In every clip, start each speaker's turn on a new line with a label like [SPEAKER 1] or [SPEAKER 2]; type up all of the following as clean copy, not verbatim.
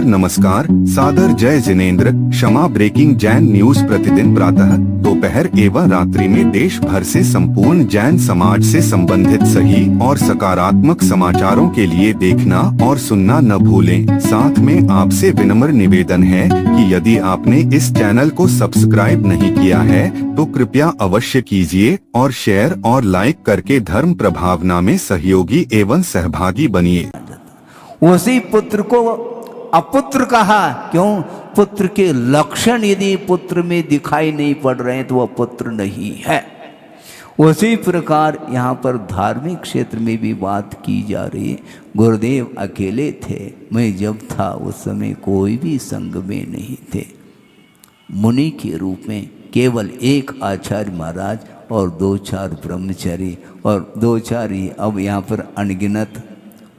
[SPEAKER 1] नमस्कार, सादर जय जिनेंद्र। क्षमा ब्रेकिंग जैन न्यूज प्रतिदिन प्रातः, दोपहर एवं रात्रि में देश भर से संपूर्ण जैन समाज से संबंधित सही और सकारात्मक समाचारों के लिए देखना और सुनना न भूलें। साथ में आपसे विनम्र निवेदन है कि यदि आपने इस चैनल को सब्सक्राइब नहीं किया है तो कृपया अवश्य कीजिए और शेयर और लाइक करके धर्म प्रभावना में सहयोगी एवं सहभागी बनिए।
[SPEAKER 2] उसी पुत्र को अपुत्र कहा, क्यों? पुत्र के लक्षण यदि पुत्र में दिखाई नहीं पड़ रहे हैं तो वह पुत्र नहीं है। उसी प्रकार यहाँ पर धार्मिक क्षेत्र में भी बात की जा रही है। गुरुदेव अकेले थे, मैं जब था उस समय कोई भी संग में नहीं थे। मुनि के रूप में केवल एक आचार्य महाराज और दो चार ब्रह्मचारी और दो चार ही, अब यहाँ पर अनगिनत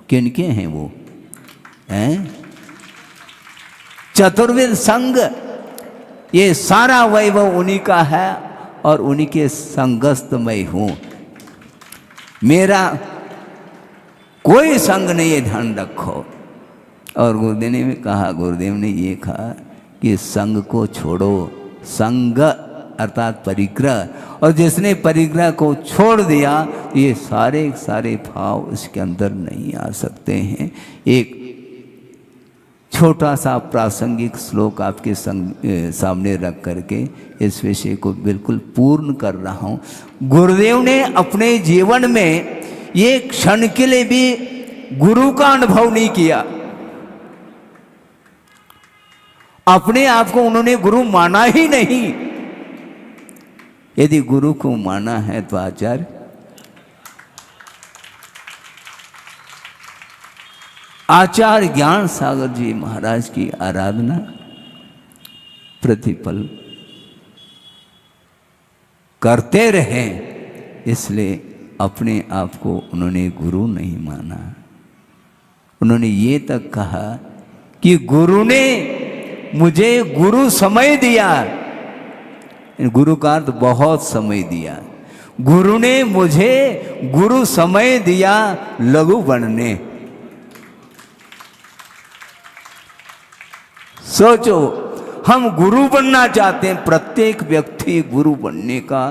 [SPEAKER 2] किनके हैं वो हैं? चतुर्विद संघ, ये सारा वैभव उन्हीं का है और उन्हीं के संगस्त मैं हूँ। मेरा कोई संग नहीं है, ध्यान रखो। और गुरुदेव ने भी कहा, गुरुदेव ने ये कहा कि संग को छोड़ो, संग अर्थात परिग्रह, और जिसने परिग्रह को छोड़ दिया ये सारे सारे भाव इसके अंदर नहीं आ सकते हैं। एक छोटा सा प्रासंगिक श्लोक आपके सामने रख करके इस विषय को बिल्कुल पूर्ण कर रहा हूँ। गुरुदेव ने अपने जीवन में ये क्षण के लिए भी गुरु का अनुभव नहीं किया। अपने आप को उन्होंने गुरु माना ही नहीं। यदि गुरु को माना है तो आचार्य, आचार्य ज्ञान सागर जी महाराज की आराधना प्रतिपल करते रहे, इसलिए अपने आप को उन्होंने गुरु नहीं माना। उन्होंने ये तक कहा कि गुरु ने मुझे गुरु समय दिया। गुरु का अर्थ बहुत समय दिया। गुरु ने मुझे गुरु समय दिया लघु बनने। सोचो, हम गुरु बनना चाहते हैं, प्रत्येक व्यक्ति गुरु बनने का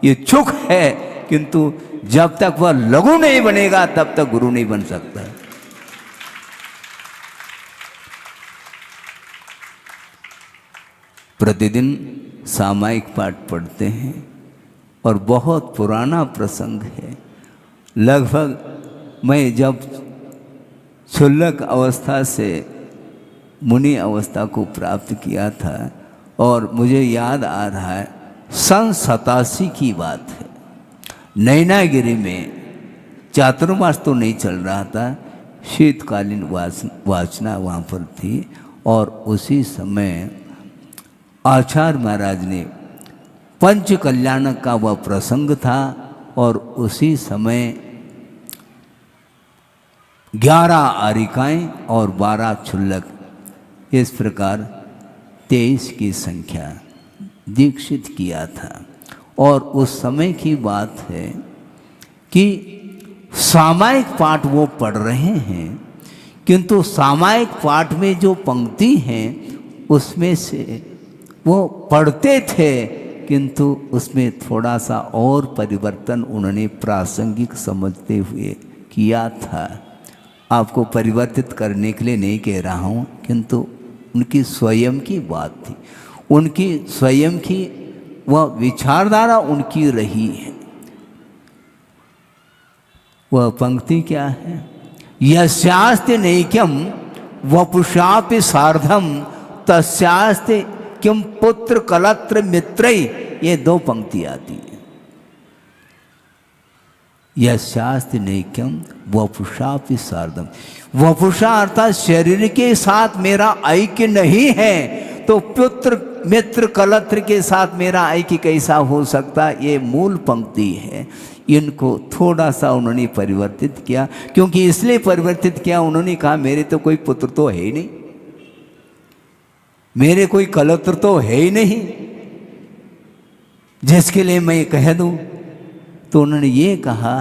[SPEAKER 2] इच्छुक है, किंतु जब तक वह लघु नहीं बनेगा तब तक गुरु नहीं बन सकता। प्रतिदिन सामायिक पाठ पढ़ते हैं और बहुत पुराना प्रसंग है। लगभग मैं जब क्षुल्लक अवस्था से मुनि अवस्था को प्राप्त किया था, और मुझे याद आ रहा है 87 की बात है। नैनागिरी में चातुर्मास तो नहीं चल रहा था, शीतकालीन वाचना वहाँ पर थी, और उसी समय आचार्य महाराज ने पंच कल्याणक का वह प्रसंग था, और उसी समय 11 आरिकाएँ और 12 क्षुल्लक, इस प्रकार 23 की संख्या दीक्षित किया था। और उस समय की बात है कि सामायिक पाठ वो पढ़ रहे हैं, किंतु सामायिक पाठ में जो पंक्ति हैं उसमें से वो पढ़ते थे, किंतु उसमें थोड़ा सा और परिवर्तन उन्होंने प्रासंगिक समझते हुए किया था। आपको परिवर्तित करने के लिए नहीं कह रहा हूँ, किंतु उनकी स्वयं की बात थी, उनकी स्वयं की वह विचारधारा उनकी रही है। वह पंक्ति क्या है? यस्यास्ति नैक्यम वपुषापि सार्धम तस्यास्ति किम पुत्र कलत्र मित्रै, ये दो पंक्ति आती है। यस्यास्ति नैक्यम वपुषापि सार्धम, वपुषा अर्थात शरीर के साथ मेरा ऐक्य नहीं है, तो पुत्र मित्र कलत्र के साथ मेरा ऐक्य कैसा हो सकता? ये मूल पंक्ति है। इनको थोड़ा सा उन्होंने परिवर्तित किया। क्योंकि इसलिए परिवर्तित किया, उन्होंने कहा मेरे तो कोई पुत्र तो है ही नहीं, मेरे कोई कलत्र तो है ही नहीं जिसके लिए मैं कह दूं। तो उन्होंने ये कहा,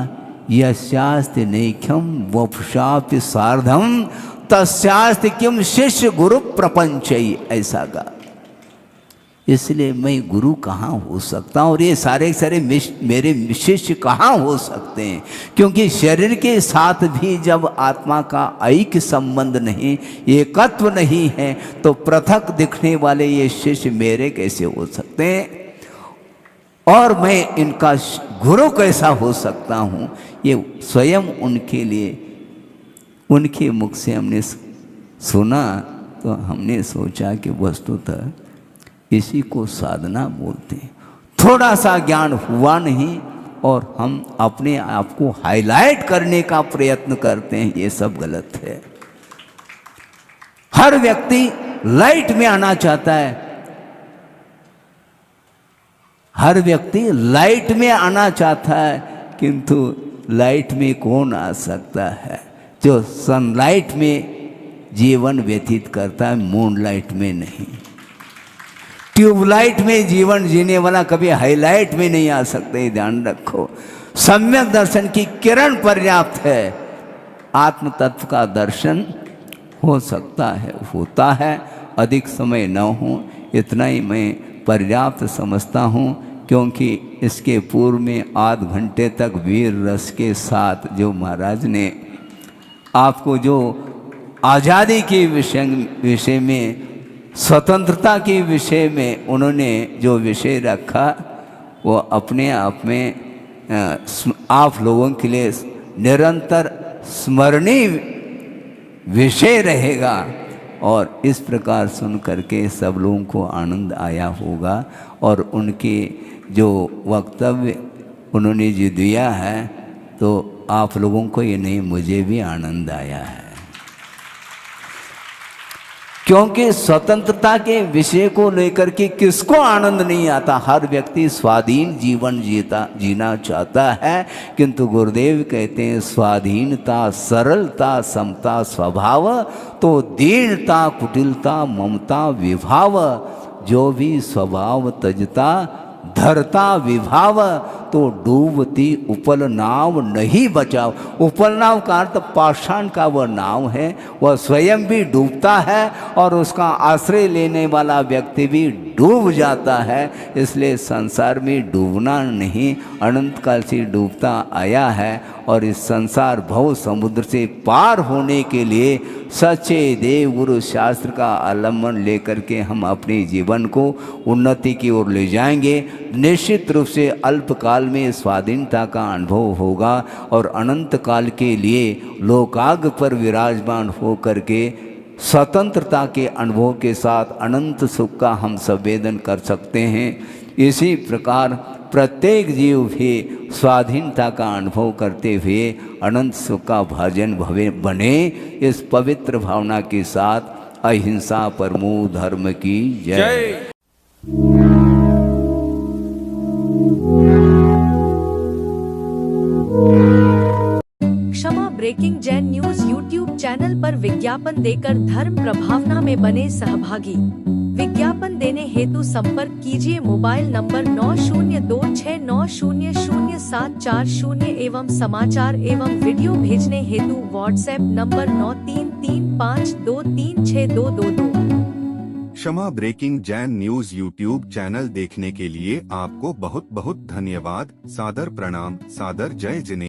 [SPEAKER 2] यस्यास्ति नैक्यम वपुषापि सार्धम तस्यास्ति किम शिष्य गुरु प्रपंचई, ऐसा गा। इसलिए मैं गुरु कहाँ हो सकता हूँ और ये सारे सारे मेरे शिष्य कहाँ हो सकते हैं, क्योंकि शरीर के साथ भी जब आत्मा का ऐक्य संबंध नहीं, एकत्व नहीं है, तो पृथक दिखने वाले ये शिष्य मेरे कैसे हो सकते हैं और मैं इनका गुरु कैसा हो सकता हूँ। ये स्वयं उनके लिए उनके मुख से हमने सुना तो हमने सोचा कि वस्तुतः इसी को साधना बोलते हैं। थोड़ा सा ज्ञान हुआ नहीं और हम अपने आप को हाईलाइट करने का प्रयत्न करते हैं, ये सब गलत है। हर व्यक्ति लाइट में आना चाहता है, हर व्यक्ति लाइट में आना चाहता है, किंतु लाइट में कौन आ सकता है? जो सनलाइट में जीवन व्यतीत करता है, मूनलाइट में नहीं। ट्यूबलाइट में जीवन जीने वाला कभी हाईलाइट में नहीं आ सकते, ध्यान रखो। सम्यक दर्शन की किरण पर्याप्त है, आत्म तत्व का दर्शन हो सकता है, होता है। अधिक समय न हो, इतना ही मैं पर्याप्त समझता हूँ, क्योंकि इसके पूर्व में आध घंटे तक वीर रस के साथ जो महाराज ने आपको जो आज़ादी के विषय में, स्वतंत्रता के विषय में उन्होंने जो विषय रखा, वो अपने आप में आप लोगों के लिए निरंतर स्मरणीय विषय रहेगा। और इस प्रकार सुन करके सब लोगों को आनंद आया होगा और उनके जो वक्तव्य उन्होंने जो दिया है, तो आप लोगों को ये नहीं, मुझे भी आनंद आया है। क्योंकि स्वतंत्रता के विषय को लेकर के किसको आनंद नहीं आता? हर व्यक्ति स्वाधीन जीवन जीना चाहता है, किंतु गुरुदेव कहते हैं स्वाधीनता, सरलता, समता स्वभाव, तो दीनता, कुटिलता, ममता विभाव, जो भी स्वभाव तजता धरता विभाव, तो डूबती उपल नाव नहीं बचाओ। उपल नाव का अर्थ पाषाण का वह नाव है, वह स्वयं भी डूबता है और उसका आश्रय लेने वाला व्यक्ति भी डूब जाता है। इसलिए संसार में डूबना नहीं, अनंत काल से डूबता आया है और इस संसार भव समुद्र से पार होने के लिए सच्चे देव गुरु शास्त्र का अवलंबन लेकर के हम अपने जीवन को उन्नति की ओर ले जाएंगे। निश्चित रूप से अल्पकाल में स्वाधीनता का अनुभव होगा और अनंत काल के लिए लोकाग पर विराजमान हो करके स्वतंत्रता के अनुभव के साथ अनंत सुख का हम संवेदन कर सकते हैं। इसी प्रकार प्रत्येक जीव भी स्वाधीनता का अनुभव करते हुए अनंत सुख का भाजन बने, इस पवित्र भावना के साथ अहिंसा परमो धर्म की जय।
[SPEAKER 3] Kshama breaking Jain news YouTube channel पर विज्ञापन देकर धर्म प्रभावना में बने सहभागी। विज्ञापन देने हेतु संपर्क कीजिए मोबाइल नंबर 9026900740 एवं समाचार एवं वीडियो भेजने हेतु WhatsApp number 9335236222।
[SPEAKER 1] Kshama breaking Jain news YouTube channel देखने के लिए आपको बहुत बहुत धन्यवाद। सादर प्रणाम, सादर जय जिनेंद्र।